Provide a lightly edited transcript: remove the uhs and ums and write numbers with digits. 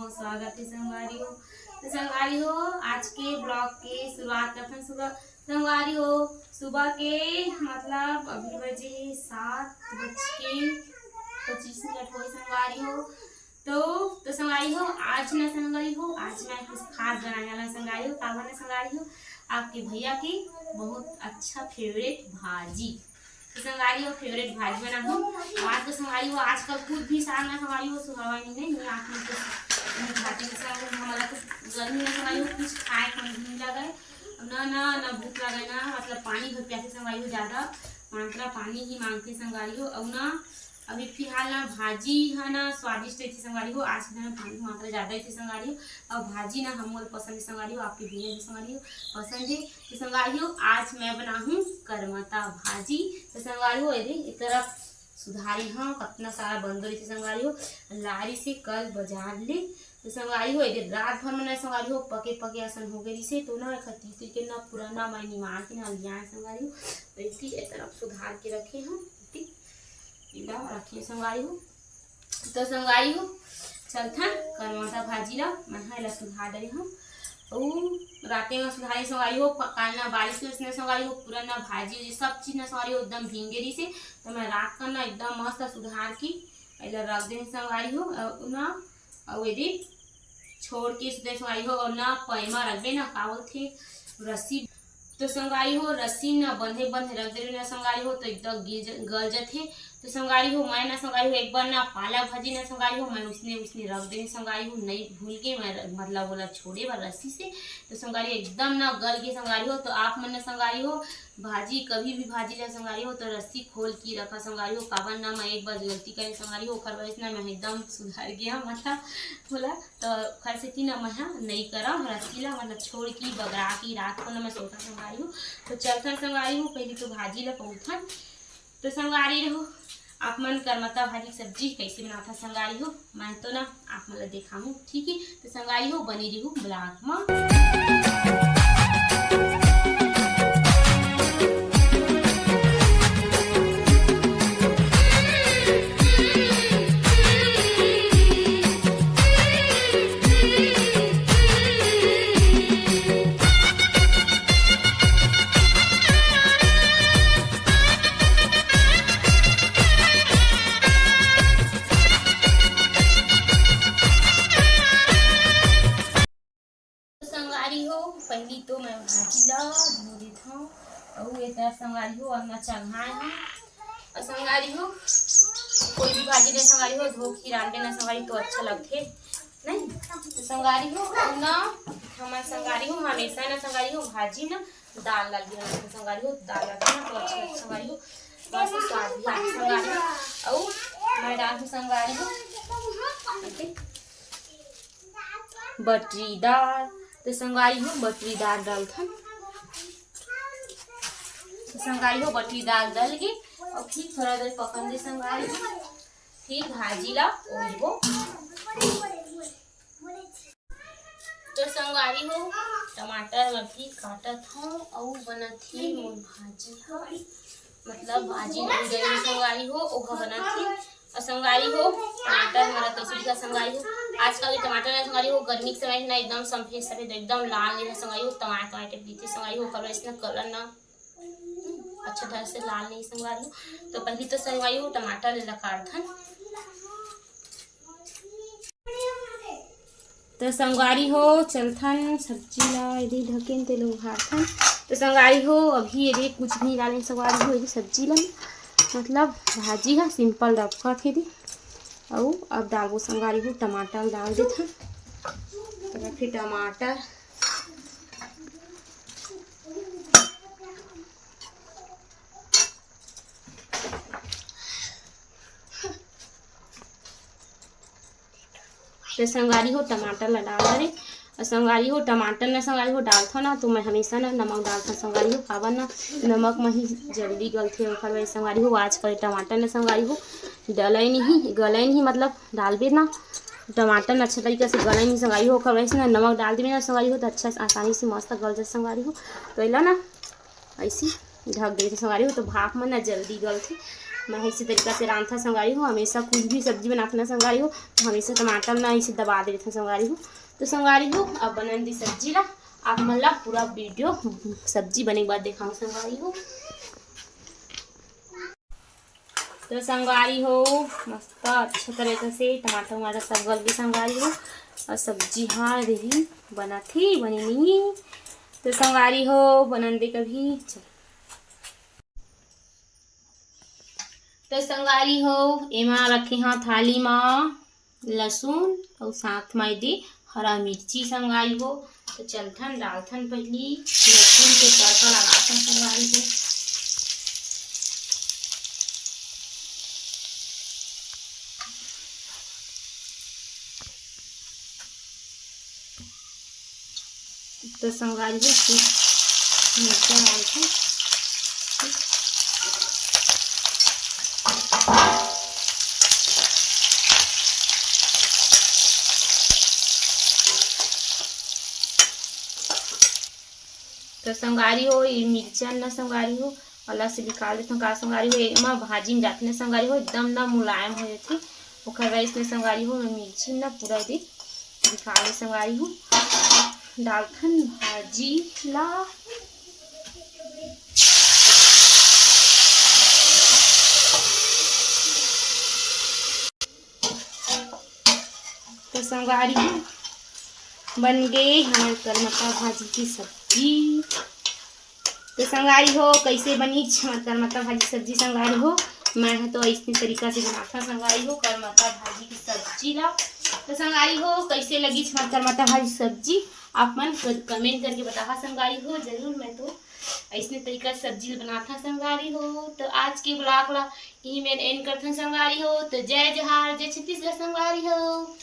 बहुत स्वागत है संगवारी हो। तो संगवारी हो आज के ब्लॉग के शुरुआत करते हैं सुबह संगवारी हो। सुबह के मतलब अभी बजे 7:25 हो संगवारी हो। तो संगवारी हो आज ना संगवारी हो आज मैं कुछ खास बनाने वाला संगवारी हो। कावा ना संगवारी हो आपके भैया की बहुत अच्छा फेवरेट भाजी संगवारी हो फेवरेट भाजी बना हूँ। आज तो संगवारी हो आजकल खुद भी साग ना संगवारी हो सुहावा नहीं आप में तो खाते हमारा तो गर्मी में संगवारी हो कुछ खाए को नहीं लगा ना भूख लगे ना मतलब पानी भर प्यासे संगवारी हो ज़्यादा मात्रा पानी ही मांगते संगवारी हो। और ना अभी फिलहाल ना भाजी है ना स्वादिष्ट थी संगवारी हो। आज के दिन पानी मात्रा ज़्यादा ही थी संगवारी हो और भाजी ना हम पसंद है संगवारी हो आपके भैया भी संगवारी हो पसंद है। तो संगवारी हो आज मैं बना हूँ करमता भाजी। तो संगवारी हो यदि एक तरफ सुधारी हाँ कितना सारा बंद रही थी संगवारी हो लारी से कल बाजार ले। तो संगवारी हो यदि रात भर में संगवारी हो पके असन हो गई से तो ना खती के ना पुराना मैं निमार के ना लिया संगवारी हो तो एक तरफ सुधार के रखे हम रखिए संगवारी हो। तो संगवारी हो चलथन करमता भाजी ला मैं सुधार डरी हूँ और राते में सुधारी संगवारी हो कालना बारिश में उसने संगवारी हो पूरा ना भाजी सब चीज ना संगवारी हो एकदम भींगेरी से तो मैं रात का ना एकदम मस्त सुधार की पहले रख दें संगवारी हो ना और यदि छोड़ के संगवारी हो और ना पैमा रख दे ना कावल थे रस्सी तो संगवारी हो रस्सी न बंधे रख दे ना संगवारी हो तो एकदम गल जाते। तो संगवारी हो मैं ना संगवारी हो एक बार ना पालक भाजी ना संगवारी हो मैं उसने रख देने संगवारी हो नहीं भूल के मैं मतलब बोला छोड़े बार रस्सी से। तो संगवारी एकदम ना गल के संगवारी हो तो आप मन ना संगवारी हो भाजी कभी भी भाजी ला संगवारी हो तो रस्सी खोल के रखा संगवारी हो कावन ना मैं एक बार गलती करे संगवारी हो खरवाइस ना मैं एकदम सुधार गया मतलब बोला तो खर से ना मैं नहीं करा रस्सी ला मतलब छोड़ की बगरा की रात को ना मैं सोता संगवारी हो। तो चलथन संगवारी हो पहले तो भाजी ला पौथन तो संगवारी रहो आप मन करमता भाजी सब्जी कैसे बनाता संगवारी हो मैं तो ना आप मतलब देखा हूँ ठीक है। तो संगवारी हो बनी रही हूँ ब्लॉग में। पहली तो मैं भाजी ला धो देता हूँ और ये तरह संगवारी हो और ना चढ़ाए हैं और संगवारी हो कोई भी भाजी ने संगवारी हो धो के डाल देना संगवारी तो अच्छा लगते नहीं। तो संगवारी हो और ना हमारे संगवारी हो हमेशा ना संगवारी हो भाजी ना दाल डाल देना संगवारी हो दाल डाल देना तो अच्छा संगवारी हो बस स्वाद भी आती संगवारी हो और मैं डाल दूँ संगवारी हो बटरी दाल। तो संगवारी हो बटरी दाल डालथन तो संगवारी हो बटरी दाल डाल के और फिर थोड़ा देर पकन दे संगवारी फिर भाजी ला ओइबो। तो संगवारी हो टमाटर अभी काटत हूँ और बनत ही मोर भाजी हो मतलब भाजी नहीं गई संगवारी हो ओहा बनत ही और संगवारी हो टमाटर हमारा कैसे दिखा संगवारी हो आजकल के टमाटर ना संगवारी हो गर्मी के समय ना एकदम सफेद एकदम लाल नहीं संगवारी हो टमाटर पीते संगवारी हो कलर इसना कलर ना अच्छा तरह से लाल नहीं संगवारी हो। तो पहली तो संगवारी हो टमाटर ले काटथन तो संगवारी हो चलथन सब्जी ला यदि ढकेन ते लोग हारथन। तो संगवारी हो अभी यदि कुछ नहीं डालें संगवारी हो यदि सब्जी ला मतलब भाजी है सिंपल रखा थे दी और अब डालबो संगवारी हो टमाटर डाल देता तो फिर टमाटर तो संगवारी हो टमाटर ला डाल रहे और संगवारी हो टमाटर ना संगवारी हो डालता ना तो मैं हमेशा ना नमक डालता संगवारी हो कावन ना नमक में ही जल्दी गलते और संगवारी हो आजकल टमाटर ना संगवारी हो गले नहीं मतलब डालबे ना टमाटर अच्छा तरीके से गले नहीं संगवारी हो वैसे ना नमक डाल देवे ना संगवारी हो तो अच्छा आसानी से मस्त गल जाए संगवारी हो। तो इला ना ऐसे ढक देते संगवारी हो तो भाप में ना जल्दी गलते मैं इसी तरीका से रांधा संगारी हो। हमेशा कुछ भी सब्जी बनाते ना संगारी हो तो हमेशा टमाटर ना इसे दबा देते संगारी हो। तो संगारी हो अब बनन दी सब्जी ला आप मन ला पूरा वीडियो सब्जी बने के बाद दिखाऊँ संगारी हो। तो संगारी हो मस्त अच्छा तरीके से टमाटर वमाटर सब गल गई संगारी हो और सब्जी हाँ रही बना थी बनी नहीं। तो संगारी हो बनन दे कभी चल। तो संगारी हो एमा रखे हाँ थाली में लहसुन और साथ में दे हरा मिर्ची संगारी हो। तो चलथन डालथन पहली लहसुन के तड़का लगाथन संगारी हो। तो संगारी हो मिर्चा डालथन तो संगारी हो ये मिर्चा न संगारी हो अलग से निकाल देते का संगारी हो एमा भाजी में जाते न संगारी हो एकदम ना मुलायम हो जाती ओकर वजह से संगारी हो मिर्ची न पूरा दे निकाल संगारी हो डालथन भाजी ला। तो संगारी हो बन गए हमारे करमत्ता भाजी की सब्जी। तो संगारी हो कैसे बनी करमत्ता भाजी सब्जी संगारी हो मैं तो इसी तरीका से बनाता संगारी हो करमत्ता भाजी की सब्जी ला। तो संगारी हो कैसे लगी करमत्ता भाजी सब्जी आप मन कमेंट करके बतावा संगारी हो जरूर। मैं तो ऐसे तरीका से सब्जी बनाता संगारी हो। तो आज के ब्लॉग ला यही मैं एंड करता संगारी हो। तो जय जोहार जय छत्तीसगढ़ संगारी हो।